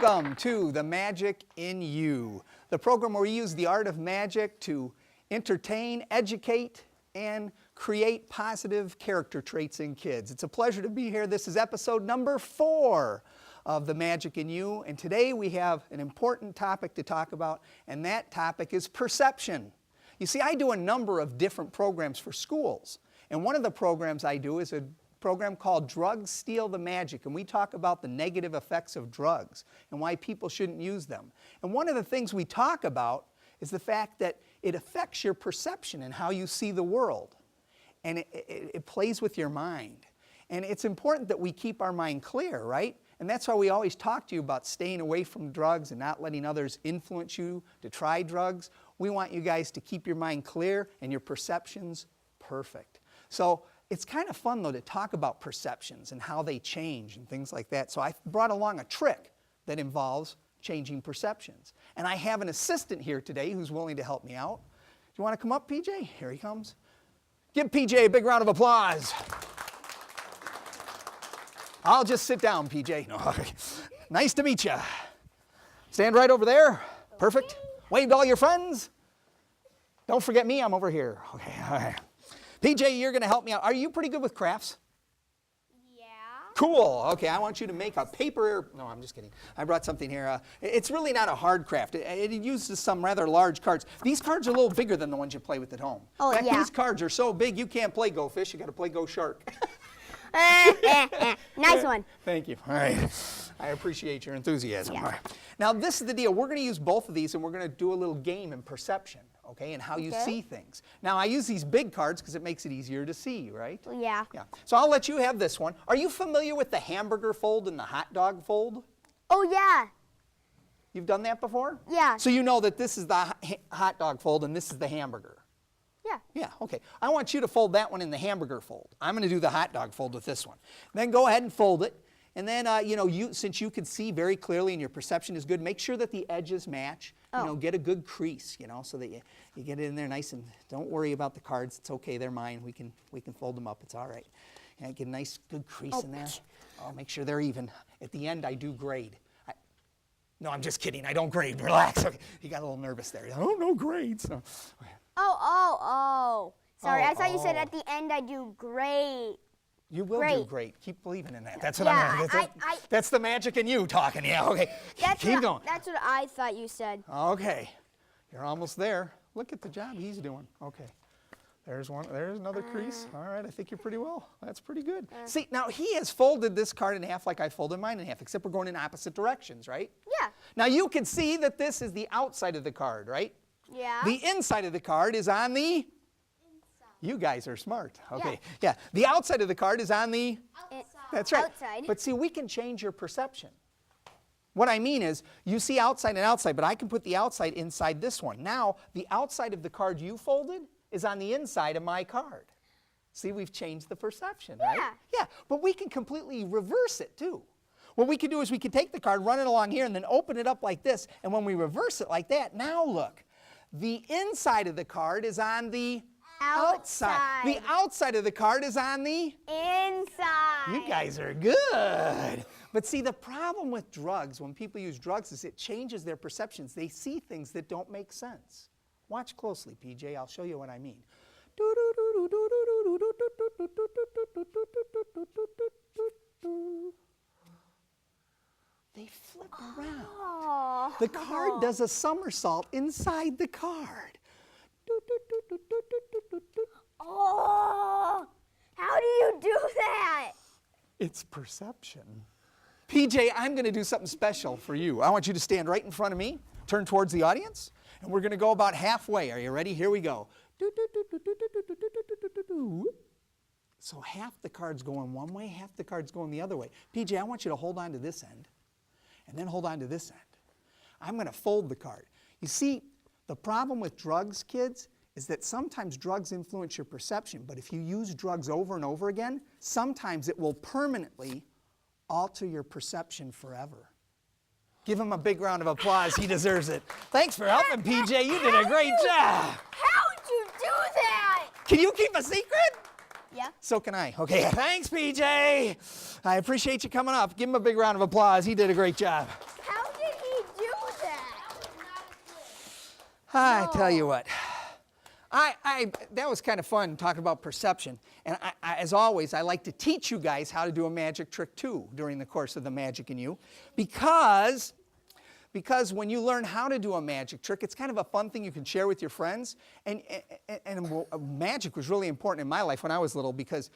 Welcome to The Magic in You, the program where we use the art of magic to entertain, educate, and create positive character traits in kids. It's a pleasure to be here. This is episode number 4 of The Magic in You, and today we have an important topic to talk about, and that topic is perception. You see, I do a number of different programs for schools, and one of the programs I do is a program called Drugs Steal the Magic, and we talk about the negative effects of drugs and why people shouldn't use them. And one of the things we talk about is the fact that it affects your perception and how you see the world. And it plays with your mind. And it's important that we keep our mind clear, right? And that's why we always talk to you about staying away from drugs and not letting others influence you to try drugs. We want you guys to keep your mind clear and your perceptions perfect. So it's kind of fun, though, to talk about perceptions and how they change and things like that. So I brought along a trick that involves changing perceptions. And I have an assistant here today who's willing to help me out. Do you want to come up, PJ? Here he comes. Give PJ a big round of applause. I'll just sit down, PJ. No. Nice to meet you. Stand right over there. Perfect. Wave to all your friends. Don't forget me, I'm over here. Okay, all right. PJ, you're going to help me out. Are you pretty good with crafts? Yeah. Cool. Okay, I want you to make a paper. No, I'm just kidding. I brought something here. It's really not a hard craft. It uses some rather large cards. These cards are a little bigger than the ones you play with at home. Oh, In fact, yeah. These cards are so big you can't play Go Fish. You got to play Go Shark. Nice one. Thank you. All right. I appreciate your enthusiasm. Yeah. All right. Now, this is the deal. We're going to use both of these, and we're going to do a little game in perception, okay, and how you see things. Now, I use these big cards because it makes it easier to see, right? Yeah. Yeah. So I'll let you have this one. Are you familiar with the hamburger fold and the hot dog fold? Oh, yeah. You've done that before? Yeah. So you know that this is the hot dog fold and this is the hamburger. Yeah. Yeah, okay. I want you to fold that one in the hamburger fold. I'm going to do the hot dog fold with this one. Then go ahead and fold it. And then, since you can see very clearly and your perception is good, make sure that the edges match. Get a good crease, so that you get it in there nice, and don't worry about the cards. It's okay, they're mine. We can fold them up. It's all right. And get a nice good crease in there. Oh, make sure they're even. At the end, I do grade. No, I'm just kidding. I don't grade. Relax. Okay. You got a little nervous there. Oh, no grades. No. Oh. Sorry, I thought you said at the end I do great. You will do great. Keep believing in that. That's what Yeah, that's the magic in you talking. Yeah, okay. Keep going. That's what I thought you said. Okay. You're almost there. Look at the job he's doing. Okay. There's one. There's another crease. All right. I think you're pretty well. That's pretty good. See, now he has folded this card in half like I folded mine in half, except we're going in opposite directions, right? Yeah. Now you can see that this is the outside of the card, right? Yeah. The inside of the card is on the... You guys are smart. Okay. Yeah. The outside of the card is on the... Outside. That's right. Outside. But see, we can change your perception. What I mean is, you see outside and outside, but I can put the outside inside this one. Now, the outside of the card you folded is on the inside of my card. See, we've changed the perception, right? Yeah. Yeah. But we can completely reverse it, too. What we can do is we can take the card, run it along here, and then open it up like this. And when we reverse it like that, now look. The inside of the card is on the... outside. The outside of the card is on the... inside. You guys are good. But see, the problem with drugs, when people use drugs, is it changes their perceptions. They see things that don't make sense. Watch closely, PJ. I'll show you what I mean. They flip around. Oh. The card does a somersault inside the card. Oh. How do you do that? It's perception. PJ, I'm going to do something special for you. I want you to stand right in front of me, turn towards the audience, and we're going to go about halfway. Are you ready? Here we go. So half the card's going one way, half the card's going the other way. PJ, I want you to hold on to this end, and then hold on to this end. I'm going to fold the card. You see, the problem with drugs, kids, is that sometimes drugs influence your perception, but if you use drugs over and over again, sometimes it will permanently alter your perception forever. Give him a big round of applause. He deserves it. Thanks for helping, PJ. You did a great job. How'd you do that? Can you keep a secret? Yeah. So can I. Okay, thanks, PJ. I appreciate you coming up. Give him a big round of applause. He did a great job. How'd I tell you what. That was kind of fun talking about perception. And as always, I like to teach you guys how to do a magic trick too during the course of the Magic in You. Because when you learn how to do a magic trick, it's kind of a fun thing you can share with your friends. And magic was really important in my life when I was little because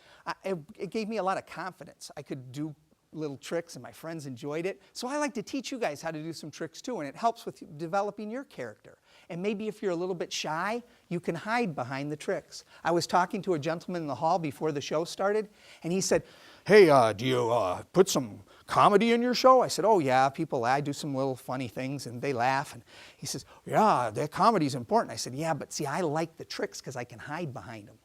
it gave me a lot of confidence. I could do little tricks and my friends enjoyed it. So I like to teach you guys how to do some tricks too, and it helps with developing your character. And maybe if you're a little bit shy, you can hide behind the tricks. I was talking to a gentleman in the hall before the show started, and he said, hey, do you put some comedy in your show? I said, oh yeah, I do some little funny things and they laugh. And he says, yeah, that comedy's important. I said, yeah, but see, I like the tricks because I can hide behind them.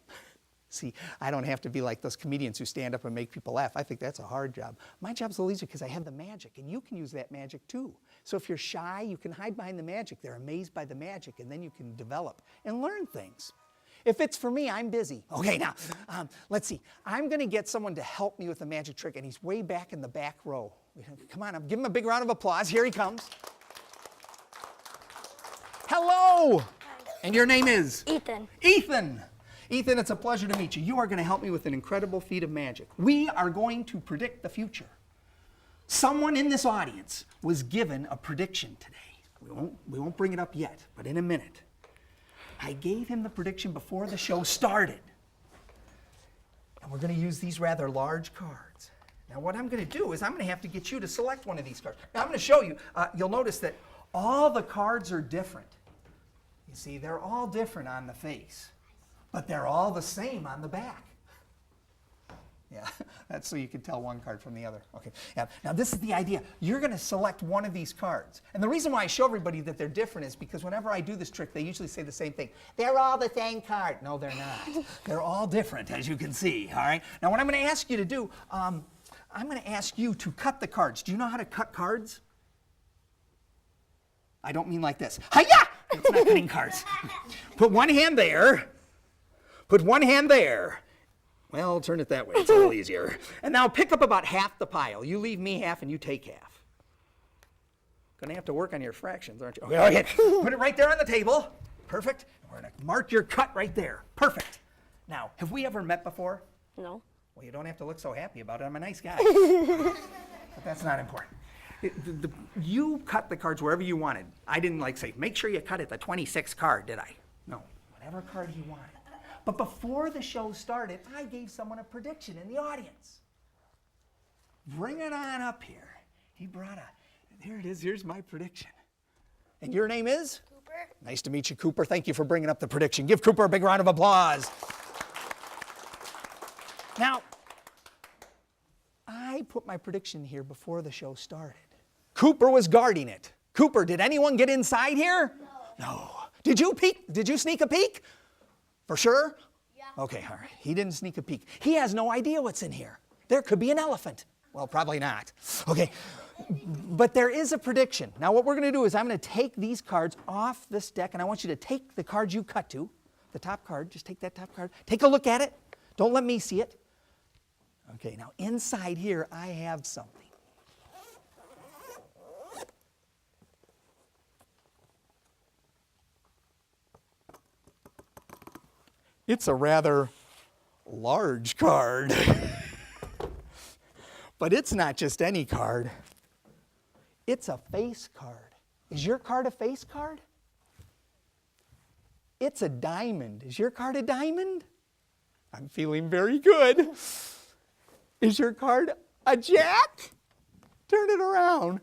See, I don't have to be like those comedians who stand up and make people laugh. I think that's a hard job. My job's a little easier because I have the magic, and you can use that magic too. So if you're shy, you can hide behind the magic. They're amazed by the magic, and then you can develop and learn things. If it's for me, I'm busy. Okay, now, let's see. I'm going to get someone to help me with the magic trick, and he's way back in the back row. Come on, give him a big round of applause. Here he comes. Hello! And your name is? Ethan. Ethan! Ethan, it's a pleasure to meet you. You are going to help me with an incredible feat of magic. We are going to predict the future. Someone in this audience was given a prediction today. We won't bring it up yet, but in a minute. I gave him the prediction before the show started. And we're going to use these rather large cards. Now what I'm going to do is I'm going to have to get you to select one of these cards. Now I'm going to show you. You'll notice that all the cards are different. You see, they're all different on the face. But they're all the same on the back. Yeah, that's so you can tell one card from the other. Okay, yeah. Now this is the idea. You're going to select one of these cards. And the reason why I show everybody that they're different is because whenever I do this trick, they usually say the same thing. They're all the same card. No, they're not. They're all different, as you can see, all right? Now what I'm going to ask you to do, I'm going to ask you to cut the cards. Do you know how to cut cards? I don't mean like this. Hi-ya! It's not cutting cards. Put one hand there. Put one hand there. Well, turn it that way. It's a little easier. And now pick up about half the pile. You leave me half and you take half. Going to have to work on your fractions, aren't you? Okay. Put it right there on the table. Perfect. We're going to mark your cut right there. Perfect. Now, have we ever met before? No. Well, you don't have to look so happy about it. I'm a nice guy. But that's not important. You cut the cards wherever you wanted. I didn't say, make sure you cut it the 26th card, did I? No. Whatever card you wanted. But before the show started, I gave someone a prediction in the audience. Bring it on up here. He brought there it is, here's my prediction. And your name is? Cooper. Nice to meet you, Cooper. Thank you for bringing up the prediction. Give Cooper a big round of applause. Now, I put my prediction here before the show started. Cooper was guarding it. Cooper, did anyone get inside here? No. Did you peek? Did you sneak a peek? For sure? Yeah. Okay, all right. He didn't sneak a peek. He has no idea what's in here. There could be an elephant. Well, probably not. Okay, but there is a prediction. Now what we're going to do is I'm going to take these cards off this deck, and I want you to take the card you cut to, the top card, just take that top card. Take a look at it. Don't let me see it. Okay, now inside here I have something. It's a rather large card. But it's not just any card. It's a face card. Is your card a face card? It's a diamond. Is your card a diamond? I'm feeling very good. Is your card a jack? Turn it around.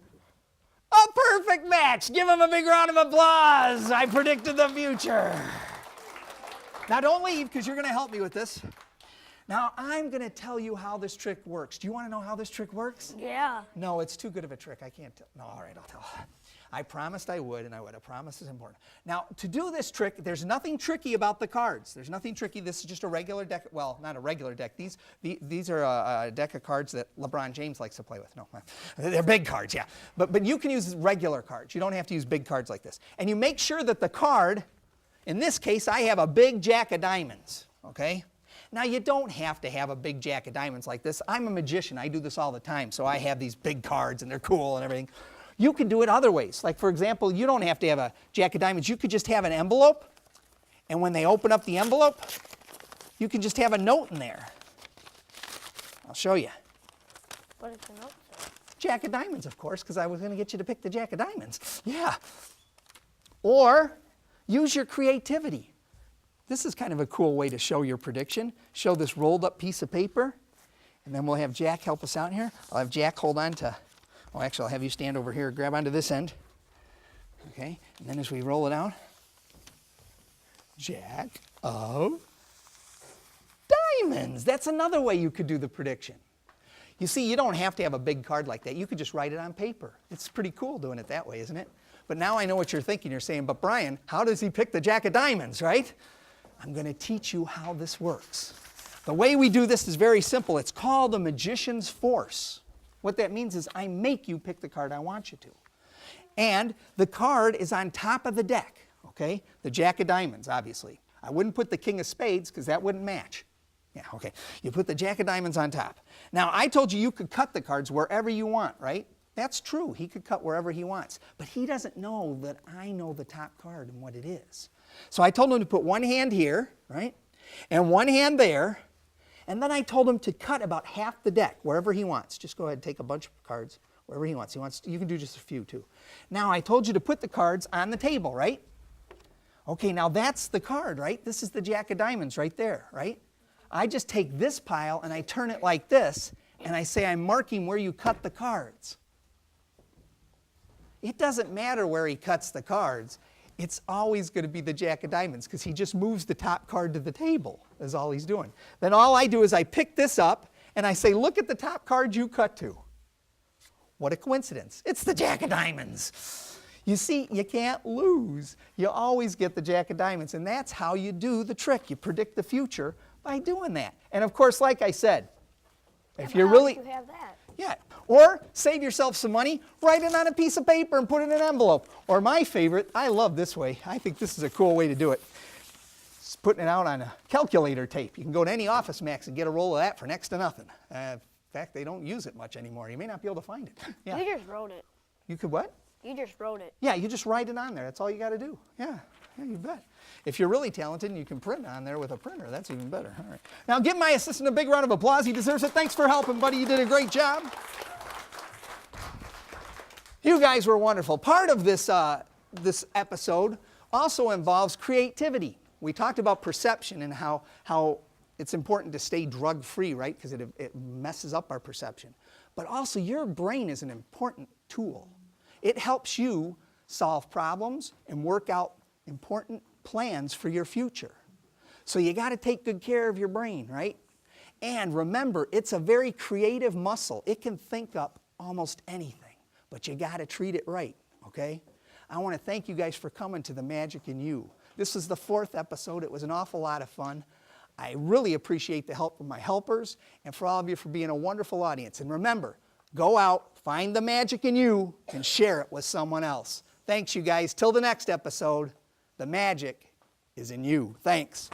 A perfect match. Give him a big round of applause. I predicted the future. Now don't leave because you're going to help me with this. Now I'm going to tell you how this trick works. Do you want to know how this trick works? Yeah. No, it's too good of a trick. I can't tell. No, all right, I'll tell. I promised I would, and I would. A promise is important. Now, to do this trick, there's nothing tricky about the cards. There's nothing tricky. This is just a regular deck. Well, not a regular deck. These are a deck of cards that LeBron James likes to play with. No, they're big cards, yeah. But you can use regular cards. You don't have to use big cards like this. And you make sure that the card, in this case, I have a big jack of diamonds, okay? Now, you don't have to have a big jack of diamonds like this. I'm a magician. I do this all the time, so I have these big cards, and they're cool and everything. You can do it other ways. Like, for example, you don't have to have a jack of diamonds. You could just have an envelope, and when they open up the envelope, you can just have a note in there. I'll show you. What is the note say? Jack of diamonds, of course, because I was going to get you to pick the jack of diamonds. Yeah. Or use your creativity. This is kind of a cool way to show your prediction. Show this rolled up piece of paper, and then we'll have Jack help us out here. I'll have Jack hold on to, well, actually, I'll have you stand over here, grab onto this end. Okay, and then as we roll it out, Jack of diamonds. That's another way you could do the prediction. You see, you don't have to have a big card like that. You could just write it on paper. It's pretty cool doing it that way, isn't it? But now I know what you're thinking. You're saying, but Brian, how does he pick the jack of diamonds, right? I'm going to teach you how this works. The way we do this is very simple. It's called the magician's force. What that means is I make you pick the card I want you to. And the card is on top of the deck, okay? The jack of diamonds, obviously. I wouldn't put the king of spades because that wouldn't match. Yeah, okay. You put the jack of diamonds on top. Now, I told you you could cut the cards wherever you want, right? That's true. He could cut wherever he wants. But he doesn't know that I know the top card and what it is. So I told him to put one hand here, right? And one hand there. And then I told him to cut about half the deck, wherever he wants. Just go ahead and take a bunch of cards, wherever he wants. You can do just a few, too. Now, I told you to put the cards on the table, right? Okay, now that's the card, right? This is the jack of diamonds right there, right? I just take this pile and I turn it like this, and I say I'm marking where you cut the cards. It doesn't matter where he cuts the cards. It's always going to be the jack of diamonds because he just moves the top card to the table is all he's doing. Then all I do is I pick this up and I say, look at the top card you cut to. What a coincidence. It's the jack of diamonds. You see, you can't lose. You always get the jack of diamonds, and that's how you do the trick. You predict the future by doing that. And of course, like I said, if you're really... You have that. Yeah, or save yourself some money, write it on a piece of paper and put it in an envelope. Or my favorite, I love this way. I think this is a cool way to do it. It's putting it out on a calculator tape. You can go to any Office Max and get a roll of that for next to nothing. In fact, they don't use it much anymore. You may not be able to find it. Yeah. You just wrote it. You could what? You just wrote it. Yeah, you just write it on there. That's all you got to do. Yeah, you bet. If you're really talented and you can print on there with a printer, that's even better. All right. Now give my assistant a big round of applause. He deserves it. Thanks for helping, buddy. You did a great job. You guys were wonderful. Part of this, this episode also involves creativity. We talked about perception and how it's important to stay drug-free, right? Because it messes up our perception. But also, your brain is an important tool. It helps you solve problems and work out important plans for your future. So you got to take good care of your brain, right? And remember, it's a very creative muscle. It can think up almost anything, but you got to treat it right, okay? I want to thank you guys for coming to The Magic in You. This is the 4th episode. It was an awful lot of fun. I really appreciate the help of my helpers and for all of you for being a wonderful audience. And remember, go out, find the magic in you, and share it with someone else. Thanks, you guys. Till the next episode, the magic is in you. Thanks.